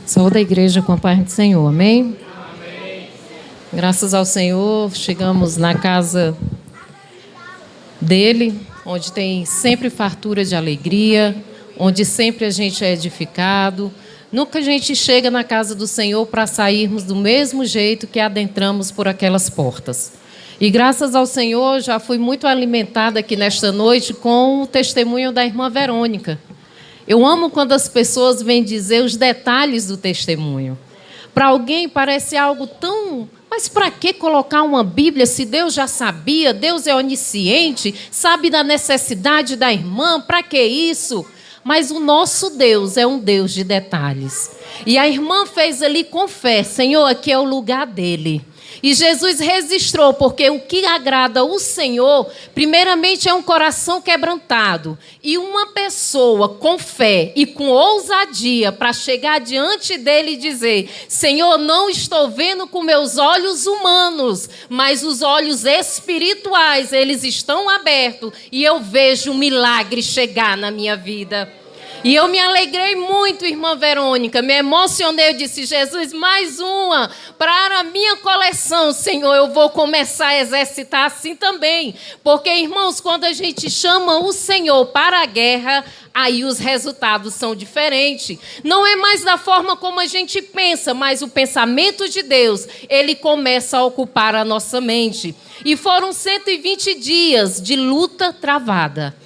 Saúde a igreja com a paz do Senhor, amém? Amém. Graças ao Senhor, chegamos na casa dele, onde tem sempre fartura de alegria, onde sempre a gente é edificado. Nunca a gente chega na casa do Senhor para sairmos do mesmo jeito que adentramos por aquelas portas. E graças ao Senhor, já fui muito alimentada aqui nesta noite com o testemunho da irmã Verônica. Eu amo quando as pessoas vêm dizer os detalhes do testemunho. Para alguém parece algo tão... Mas para que colocar uma Bíblia se Deus já sabia? Deus é onisciente, sabe da necessidade da irmã, para que isso? Mas o nosso Deus é um Deus de detalhes. E a irmã fez ali com fé, Senhor, aqui é o lugar dele. E Jesus registrou, porque o que agrada o Senhor, primeiramente, é um coração quebrantado. E uma pessoa com fé e com ousadia para chegar diante dele e dizer: Senhor, não estou vendo com meus olhos humanos, mas os olhos espirituais, eles estão abertos e eu vejo um milagre chegar na minha vida. E eu me alegrei muito, irmã Verônica, me emocionei, eu disse: Jesus, mais uma para a minha coleção, Senhor, eu vou começar a exercitar assim também. Porque, irmãos, quando a gente chama o Senhor para a guerra, aí os resultados são diferentes. Não é mais da forma como a gente pensa, mas o pensamento de Deus, ele começa a ocupar a nossa mente. E foram 120 dias de luta travada.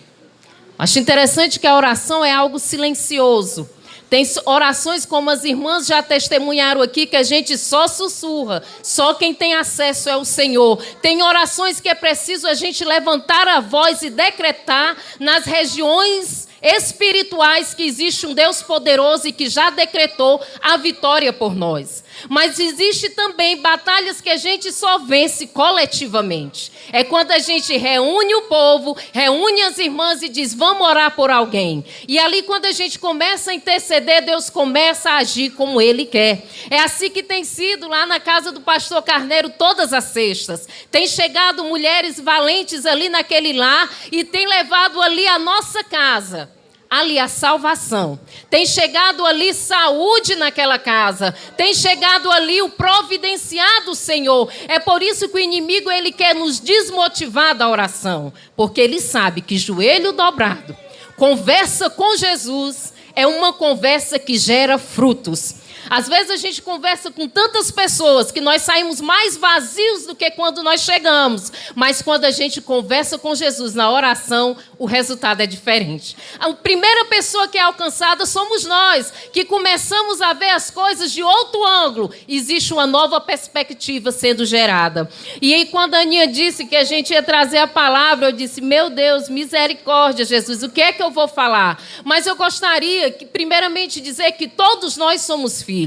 Acho interessante que a oração é algo silencioso. Tem orações como as irmãs já testemunharam aqui, que a gente só sussurra. Só quem tem acesso é o Senhor. Tem orações que é preciso a gente levantar a voz e decretar nas regiões espirituais que existe um Deus poderoso e que já decretou a vitória por nós. Mas existe também batalhas que a gente só vence coletivamente. É quando a gente reúne o povo, reúne as irmãs e diz: vamos orar por alguém. E ali, quando a gente começa a interceder, Deus começa a agir como Ele quer. É assim que tem sido lá na casa do pastor Carneiro todas as sextas. Tem chegado mulheres valentes ali naquele lar e tem levado ali a nossa casa. Ali a salvação. Tem chegado ali saúde naquela casa. Tem chegado ali o providenciar do Senhor. É por isso que o inimigo, ele quer nos desmotivar da oração. Porque ele sabe que joelho dobrado, conversa com Jesus, é uma conversa que gera frutos. Às vezes a gente conversa com tantas pessoas que nós saímos mais vazios do que quando nós chegamos. Mas quando a gente conversa com Jesus na oração, o resultado é diferente. A primeira pessoa que é alcançada somos nós, que começamos a ver as coisas de outro ângulo. Existe uma nova perspectiva sendo gerada. E aí, quando a Aninha disse que a gente ia trazer a palavra, eu disse: meu Deus, misericórdia, Jesus, o que é que eu vou falar? Mas eu gostaria, primeiramente, dizer que todos nós somos filhos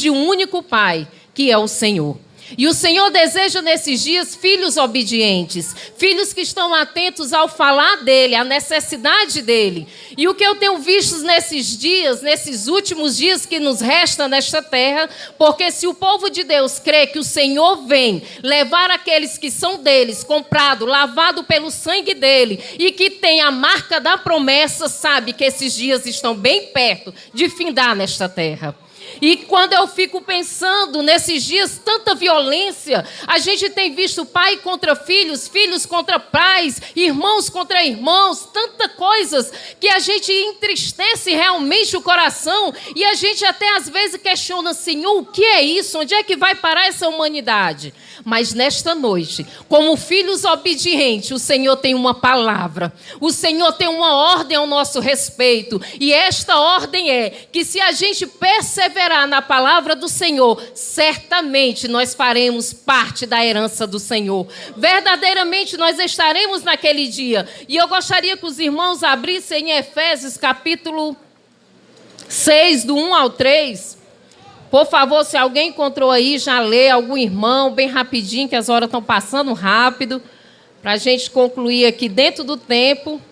de um único Pai, que é o Senhor. E o Senhor deseja nesses dias filhos obedientes, filhos que estão atentos ao falar dEle, à necessidade dEle. E o que eu tenho visto nesses dias, nesses últimos dias que nos resta nesta terra, porque se o povo de Deus crê que o Senhor vem levar aqueles que são deles, comprado, lavado pelo sangue dEle, e que tem a marca da promessa, sabe que esses dias estão bem perto de findar nesta terra. E quando eu fico pensando nesses dias, tanta violência, a gente tem visto pai contra filhos, filhos contra pais, irmãos contra irmãos, tantas coisas que a gente entristece realmente o coração e a gente até às vezes questiona: Senhor, o que é isso? Onde é que vai parar essa humanidade? Mas nesta noite, como filhos obedientes, o Senhor tem uma palavra, o Senhor tem uma ordem ao nosso respeito, e esta ordem é que se a gente perseverar na palavra do Senhor, certamente nós faremos parte da herança do Senhor. Verdadeiramente nós estaremos naquele dia. E eu gostaria que os irmãos abrissem em Efésios capítulo 6, do 1 ao 3. Por favor, se alguém encontrou aí, já lê, algum irmão, bem rapidinho, que as horas estão passando rápido, para a gente concluir aqui dentro do tempo.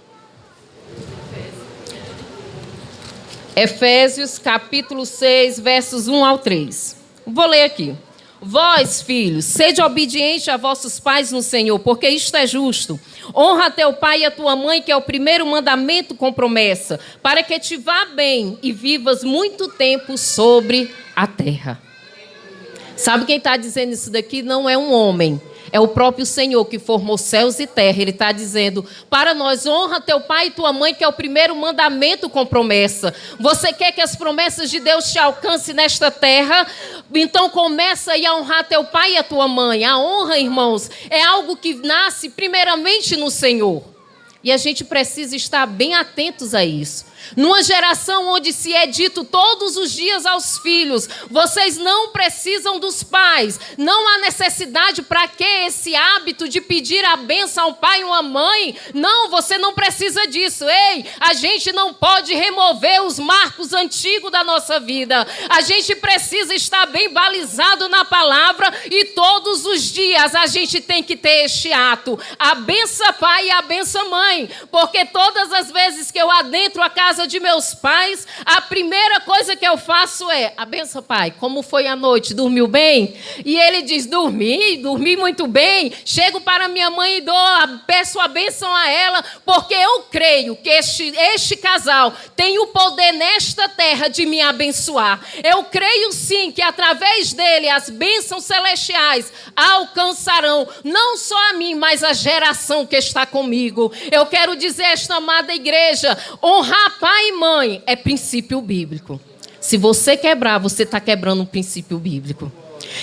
Efésios, capítulo 6, versos 1 ao 3. Vou ler aqui. Vós, filhos, sede obedientes a vossos pais no Senhor, porque isto é justo. Honra teu pai e a tua mãe, que é o primeiro mandamento com promessa, para que te vá bem e vivas muito tempo sobre a terra. Sabe quem está dizendo isso daqui? Não é um homem. É o próprio Senhor que formou céus e terra. Ele está dizendo para nós: honra teu pai e tua mãe, que é o primeiro mandamento com promessa. Você quer que as promessas de Deus te alcancem nesta terra? Então começa aí a honrar teu pai e a tua mãe. A honra, irmãos, é algo que nasce primeiramente no Senhor. E a gente precisa estar bem atentos a isso. Numa geração onde se é dito todos os dias aos filhos: vocês não precisam dos pais, não há necessidade, para que esse hábito de pedir a bênção ao pai ou à mãe? Não, você não precisa disso. Ei, a gente não pode remover os marcos antigos da nossa vida. A gente precisa estar bem balizado na palavra, e todos os dias a gente tem que ter este ato: a benção pai e a benção mãe. Porque todas as vezes que eu adentro a casa de meus pais, a primeira coisa que eu faço é: a benção pai, como foi a noite? Dormiu bem? E ele diz: dormi muito bem. Chego para minha mãe e peço a benção a ela, porque eu creio que este casal tem o poder nesta terra de me abençoar. Eu creio sim que através dele as bênçãos celestiais alcançarão não só a mim, mas a geração que está comigo. Eu quero dizer a esta amada igreja: honrar pai e mãe é princípio bíblico. Se você quebrar, você está quebrando um princípio bíblico.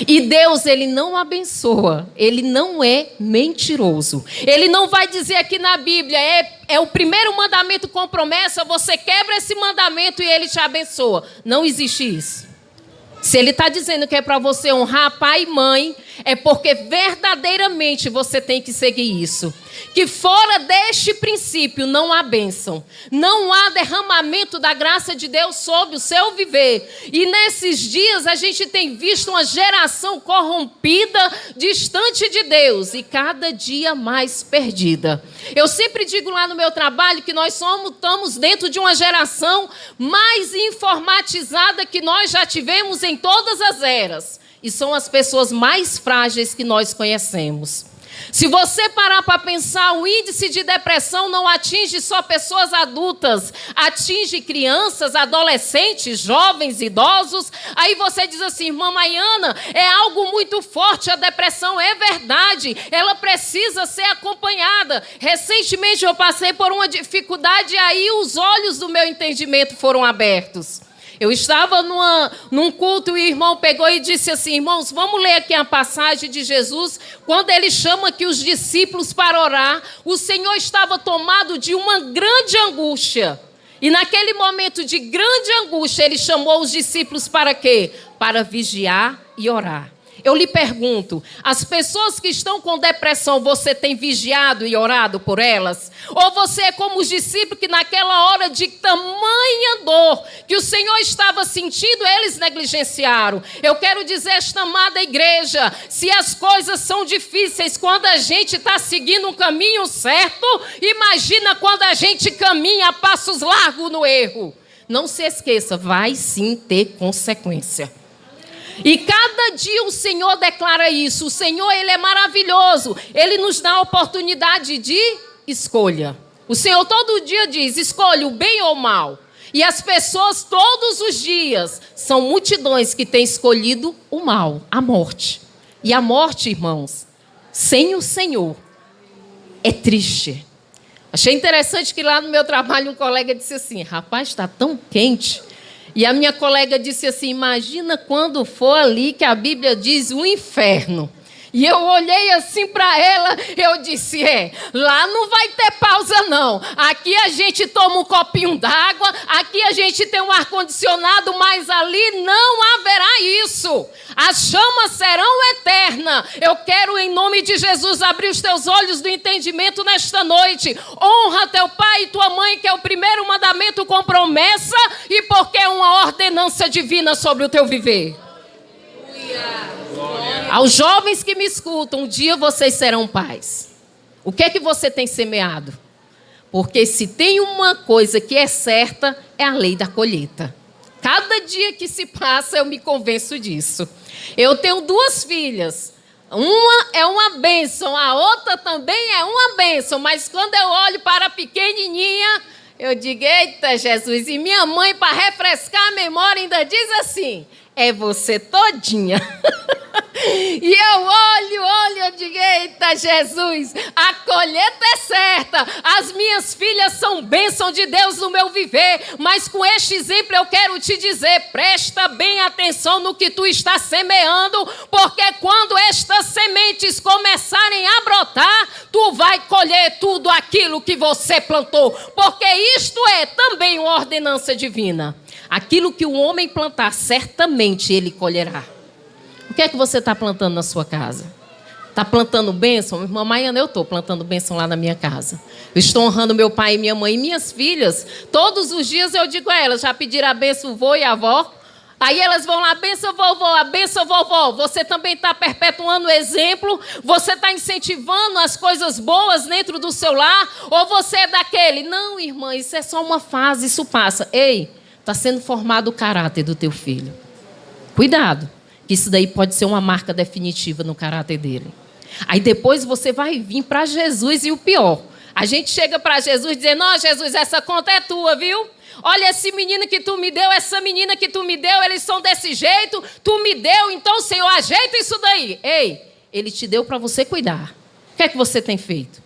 E Deus, ele não abençoa, ele não é mentiroso. Ele não vai dizer aqui na Bíblia: é o primeiro mandamento com promessa, você quebra esse mandamento e ele te abençoa. Não existe isso. Se ele está dizendo que é para você honrar pai e mãe, é porque verdadeiramente você tem que seguir isso. Que fora deste princípio não há bênção, não há derramamento da graça de Deus sobre o seu viver. E nesses dias a gente tem visto uma geração corrompida, distante de Deus, e cada dia mais perdida. Eu sempre digo lá no meu trabalho que nós estamos dentro de uma geração mais informatizada que nós já tivemos em todas as eras. E são as pessoas mais frágeis que nós conhecemos. Se você parar para pensar, o índice de depressão não atinge só pessoas adultas, atinge crianças, adolescentes, jovens, idosos. Aí você diz assim: irmã Maiana, é algo muito forte a depressão. É verdade, ela precisa ser acompanhada. Recentemente eu passei por uma dificuldade e aí os olhos do meu entendimento foram abertos. Eu estava num culto e o irmão pegou e disse assim: irmãos, vamos ler aqui a passagem de Jesus, quando ele chama aqui os discípulos para orar. O Senhor estava tomado de uma grande angústia. E naquele momento de grande angústia, ele chamou os discípulos para quê? Para vigiar e orar. Eu lhe pergunto: as pessoas que estão com depressão, você tem vigiado e orado por elas? Ou você é como os discípulos que naquela hora de tamanha dor que o Senhor estava sentindo, eles negligenciaram? Eu quero dizer a esta amada igreja: se as coisas são difíceis quando a gente está seguindo um caminho certo, imagina quando a gente caminha a passos largos no erro. Não se esqueça, vai sim ter consequência. E cada dia o Senhor declara isso. O Senhor, ele é maravilhoso. Ele nos dá a oportunidade de escolha. O Senhor todo dia diz: escolha o bem ou o mal. E as pessoas todos os dias são multidões que têm escolhido o mal, a morte. E a morte, irmãos, sem o Senhor, é triste. Achei interessante que lá no meu trabalho um colega disse assim: rapaz, está tão quente. E a minha colega disse assim: imagina quando for ali que a Bíblia diz o inferno. E eu olhei assim para ela, eu disse: lá não vai ter pausa não. Aqui a gente toma um copinho d'água, aqui a gente tem um ar-condicionado, mas ali não haverá isso. As chamas serão eternas. Eu quero, em nome de Jesus, abrir os teus olhos do entendimento nesta noite. Honra teu pai e tua mãe, que é o primeiro mandamento com promessa, e porque é uma ordenança divina sobre o teu viver. Aos jovens que me escutam, um dia vocês serão pais. O que é que você tem semeado? Porque se tem uma coisa que é certa, é a lei da colheita. Cada dia que se passa, eu me convenço disso. Eu tenho 2 filhas. Uma é uma bênção, a outra também é uma bênção. Mas quando eu olho para a pequenininha, eu digo, eita Jesus. E minha mãe, para refrescar a memória, ainda diz assim, é você todinha. E eu olho, eu digo, eita Jesus, a colheita é certa, as minhas filhas são bênção de Deus no meu viver, mas com este exemplo eu quero te dizer, presta bem atenção no que tu está semeando, porque quando estas sementes começarem a brotar, tu vai colher tudo aquilo que você plantou, porque isto é também uma ordenança divina. Aquilo que o homem plantar, certamente ele colherá. O que é que você está plantando na sua casa? Está plantando bênção? Mamãe, eu estou plantando bênção lá na minha casa. Eu estou honrando meu pai e minha mãe e minhas filhas. Todos os dias eu digo a elas, já pediram a bênção o vô e a avó? Aí elas vão lá, a bênção vovó, a bênção vovó. Você também está perpetuando o exemplo? Você está incentivando as coisas boas dentro do seu lar? Ou você é daquele? Não, irmã, isso é só uma fase, isso passa. Ei, está sendo formado o caráter do teu filho. Cuidado. Isso daí pode ser uma marca definitiva no caráter dele. Aí depois você vai vir para Jesus e o pior. A gente chega para Jesus dizendo, ó Jesus, essa conta é tua, viu? Olha esse menino que tu me deu, essa menina que tu me deu, eles são desse jeito, tu me deu, então Senhor, ajeita isso daí. Ei, ele te deu para você cuidar. O que é que você tem feito?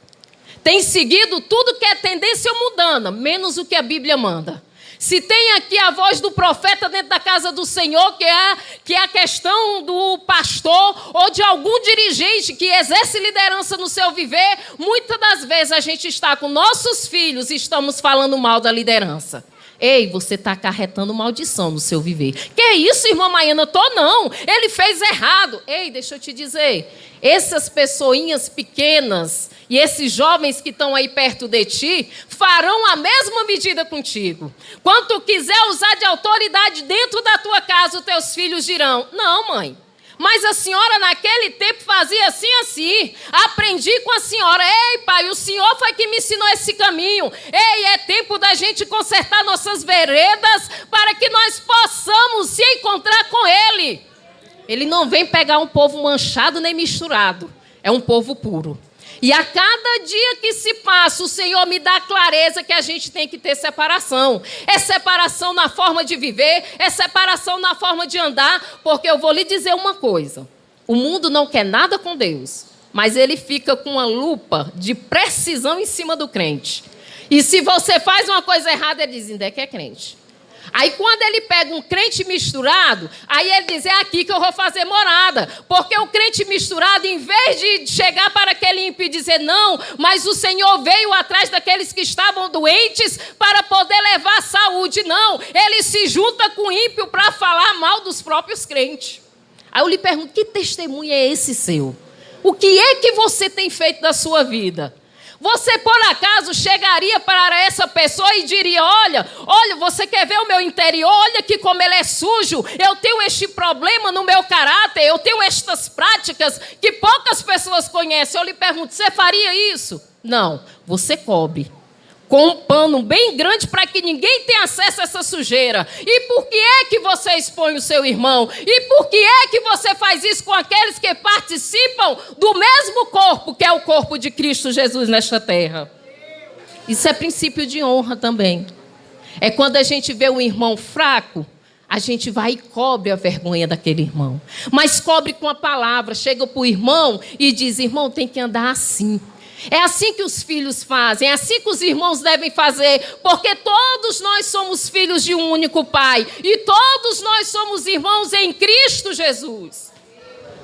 Tem seguido tudo que é tendência mundana, menos o que a Bíblia manda. Se tem aqui a voz do profeta dentro da casa do Senhor, que é a questão do pastor ou de algum dirigente que exerce liderança no seu viver, muitas das vezes a gente está com nossos filhos e estamos falando mal da liderança. Ei, você está acarretando maldição no seu viver. Que é isso, irmã Maiana? Tô não. Ele fez errado. Ei, deixa eu te dizer. Essas pessoinhas pequenas e esses jovens que estão aí perto de ti farão a mesma medida contigo. Quando tu quiser usar de autoridade dentro da tua casa, os teus filhos dirão, não, mãe. Mas a senhora naquele tempo fazia assim. Aprendi com a senhora. Ei, pai, o senhor foi que me ensinou esse caminho. Ei, é tempo da gente consertar nossas veredas para que nós possamos se encontrar com ele. Ele não vem pegar um povo manchado nem misturado. É um povo puro. E a cada dia que se passa, o Senhor me dá clareza que a gente tem que ter separação. É separação na forma de viver, é separação na forma de andar, porque eu vou lhe dizer uma coisa. O mundo não quer nada com Deus, mas ele fica com uma lupa de precisão em cima do crente. E se você faz uma coisa errada, ele diz, ainda é que é crente. Aí quando ele pega um crente misturado, aí ele diz, é aqui que eu vou fazer morada. Porque o crente misturado, em vez de chegar para aquele ímpio e dizer, não, mas o Senhor veio atrás daqueles que estavam doentes para poder levar saúde. Não, ele se junta com o ímpio para falar mal dos próprios crentes. Aí eu lhe pergunto, que testemunho é esse seu? O que é que você tem feito da sua vida? Você, por acaso, chegaria para essa pessoa e diria, olha, você quer ver o meu interior? Olha aqui como ele é sujo. Eu tenho este problema no meu caráter. Eu tenho estas práticas que poucas pessoas conhecem. Eu lhe pergunto, você faria isso? Não, você cobre com um pano bem grande para que ninguém tenha acesso a essa sujeira. E por que é que você expõe o seu irmão? E por que é que você faz isso com aqueles que participam do mesmo corpo, que é o corpo de Cristo Jesus nesta terra? Isso é princípio de honra também. É quando a gente vê um irmão fraco, a gente vai e cobre a vergonha daquele irmão. Mas cobre com a palavra. Chega para o irmão e diz, irmão, tem que andar assim. É assim que os filhos fazem, é assim que os irmãos devem fazer, porque todos nós somos filhos de um único Pai e todos nós somos irmãos em Cristo Jesus.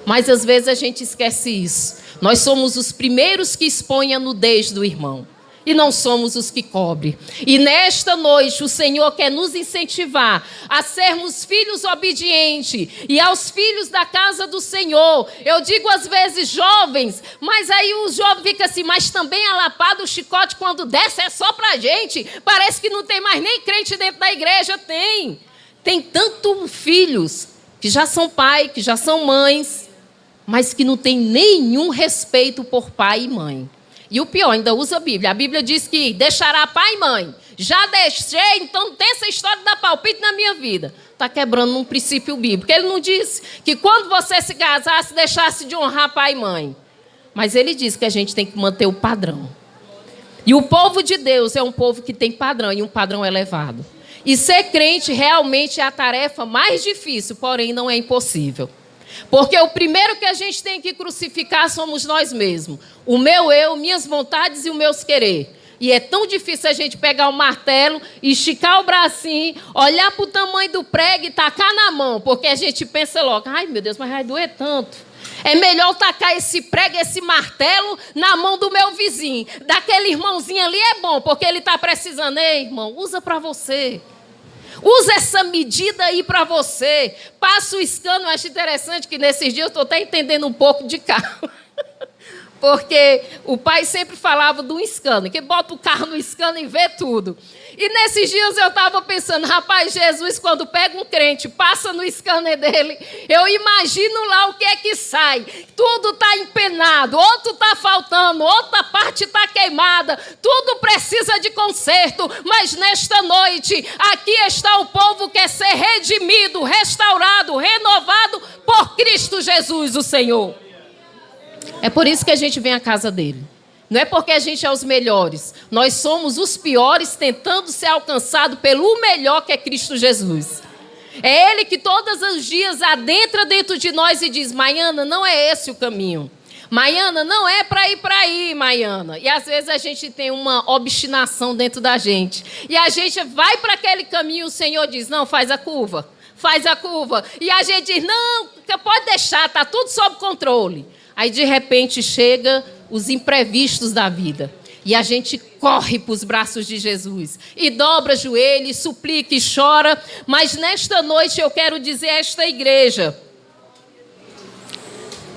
Mas às vezes a gente esquece isso. Nós somos os primeiros que expõem a nudez do irmão e não somos os que cobrem. E nesta noite o Senhor quer nos incentivar a sermos filhos obedientes e aos filhos da casa do Senhor. Eu digo às vezes jovens, mas aí o jovem fica assim, mas também a lapada, o chicote quando desce é só pra gente. Parece que não tem mais nem crente dentro da igreja. Tem tanto filhos que já são pai, que já são mães, mas que não tem nenhum respeito por pai e mãe. E o pior, ainda usa a Bíblia. A Bíblia diz que deixará pai e mãe. Já deixei, então não tem essa história de dar palpite na minha vida. está quebrando um princípio bíblico. Ele não disse que quando você se casasse, deixasse de honrar pai e mãe. Mas ele disse que a gente tem que manter o padrão. E o povo de Deus é um povo que tem padrão, e um padrão elevado. E ser crente realmente é a tarefa mais difícil, porém não é impossível. Porque o primeiro que a gente tem que crucificar somos nós mesmos. O meu eu, minhas vontades e os meus querer. E é tão difícil a gente pegar o martelo, esticar o bracinho, olhar para o tamanho do prego e tacar na mão. Porque a gente pensa logo, ai meu Deus, mas vai doer tanto. É melhor tacar esse prego, esse martelo na mão do meu vizinho. Daquele irmãozinho ali é bom, porque ele está precisando. Ei, irmão, usa para você. Usa essa medida aí para você. Passa o scanner. Eu acho interessante que nesses dias eu estou até entendendo um pouco de carro. Porque o pai sempre falava do scanner, que bota o carro no scanner e vê tudo. E nesses dias eu estava pensando, rapaz, Jesus, quando pega um crente, passa no scanner dele, eu imagino lá o que é que sai. Tudo está empenado, outro está faltando, outra parte está queimada, tudo precisa de conserto. Mas nesta noite, aqui está o povo que quer ser redimido, restaurado, renovado por Cristo Jesus, o Senhor. É por isso que a gente vem à casa dele. Não é porque a gente é os melhores. Nós somos os piores tentando ser alcançado pelo melhor que é Cristo Jesus. É Ele que todos os dias adentra dentro de nós e diz, Maiana, não é esse o caminho. Maiana, não é para ir para aí, Maiana. E às vezes a gente tem uma obstinação dentro da gente. E a gente vai para aquele caminho e o Senhor diz, não, faz a curva. Faz a curva. E a gente diz, não, pode deixar, está tudo sob controle. Aí, de repente, chega os imprevistos da vida. E a gente corre para os braços de Jesus. E dobra joelho, e suplica e chora. Mas nesta noite eu quero dizer a esta igreja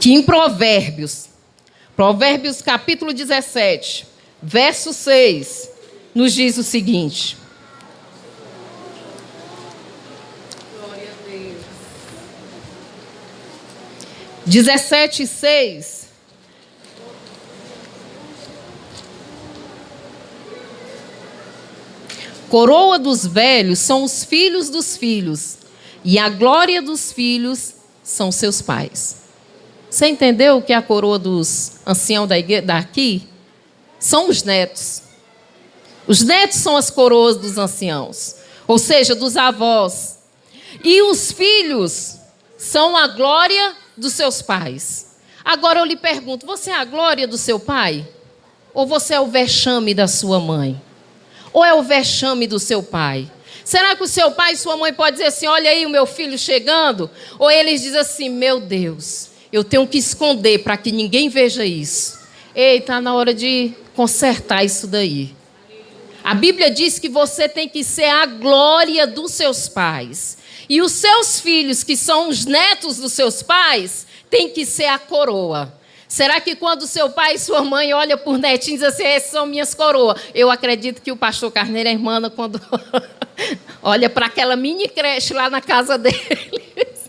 que em Provérbios capítulo 17, verso 6, nos diz o seguinte. 17:6. Coroa dos velhos são os filhos dos filhos, e a glória dos filhos são seus pais. Você entendeu o que é a coroa dos anciãos daqui? São os netos. Os netos são as coroas dos anciãos, ou seja, dos avós. E os filhos são a glória dos seus pais. Agora eu lhe pergunto, você é a glória do seu pai? Ou você é o vexame da sua mãe? Ou é o vexame do seu pai? Será que o seu pai e sua mãe podem dizer assim, olha aí o meu filho chegando? Ou eles dizem assim, meu Deus, eu tenho que esconder para que ninguém veja isso. Ei, está na hora de consertar isso daí. A Bíblia diz que você tem que ser a glória dos seus pais. E os seus filhos, que são os netos dos seus pais, têm que ser a coroa. Será que quando seu pai e sua mãe olham por netinhos assim, essas são minhas coroas? Eu acredito que o pastor Carneiro, a irmã, quando olha para aquela mini creche lá na casa deles,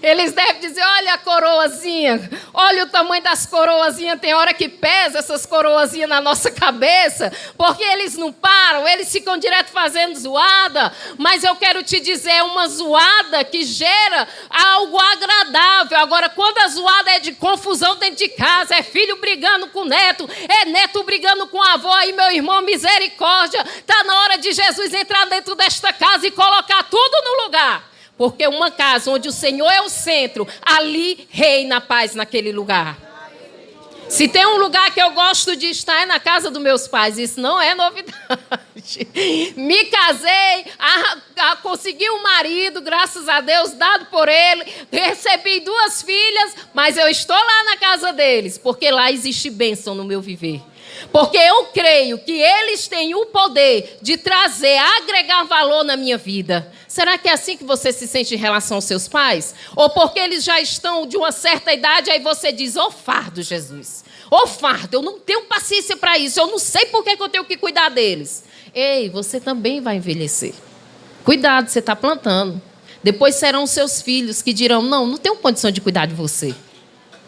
eles devem dizer, olha a coroazinha, olha o tamanho das coroazinhas, tem hora que pesa essas coroazinhas na nossa cabeça, porque eles não param, eles ficam direto fazendo zoada, mas eu quero te dizer, é uma zoada que gera algo agradável. Agora, quando a zoada é de confusão dentro de casa, é filho brigando com neto, é neto brigando com a avó, e meu irmão, misericórdia, está na hora de Jesus entrar dentro desta casa e colocar tudo no lugar. Porque uma casa onde o Senhor é o centro, ali reina a paz naquele lugar. Se tem um lugar que eu gosto de estar é na casa dos meus pais. Isso não é novidade. Me casei, consegui um marido, graças a Deus, dado por ele. Recebi 2 filhas, mas eu estou lá na casa deles, porque lá existe bênção no meu viver. Porque eu creio que eles têm o poder de trazer, agregar valor na minha vida. Será que é assim que você se sente em relação aos seus pais? Ou porque eles já estão de uma certa idade, aí você diz, ô fardo, Jesus. Ô fardo, eu não tenho paciência para isso. Eu não sei por que eu tenho que cuidar deles. Ei, você também vai envelhecer. Cuidado, você está plantando. Depois serão seus filhos que dirão, não tenho condição de cuidar de você.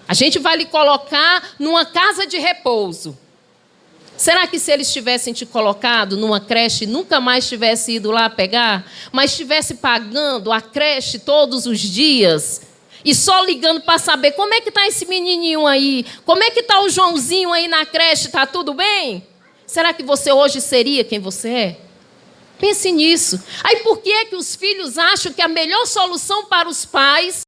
A gente vai lhe colocar numa casa de repouso. Será que se eles tivessem te colocado numa creche, nunca mais tivesse ido lá pegar, mas estivesse pagando a creche todos os dias e só ligando para saber como é que está esse menininho aí, como é que está o Joãozinho aí na creche, está tudo bem? Será que você hoje seria quem você é? Pense nisso. Aí por que é que os filhos acham que a melhor solução para os pais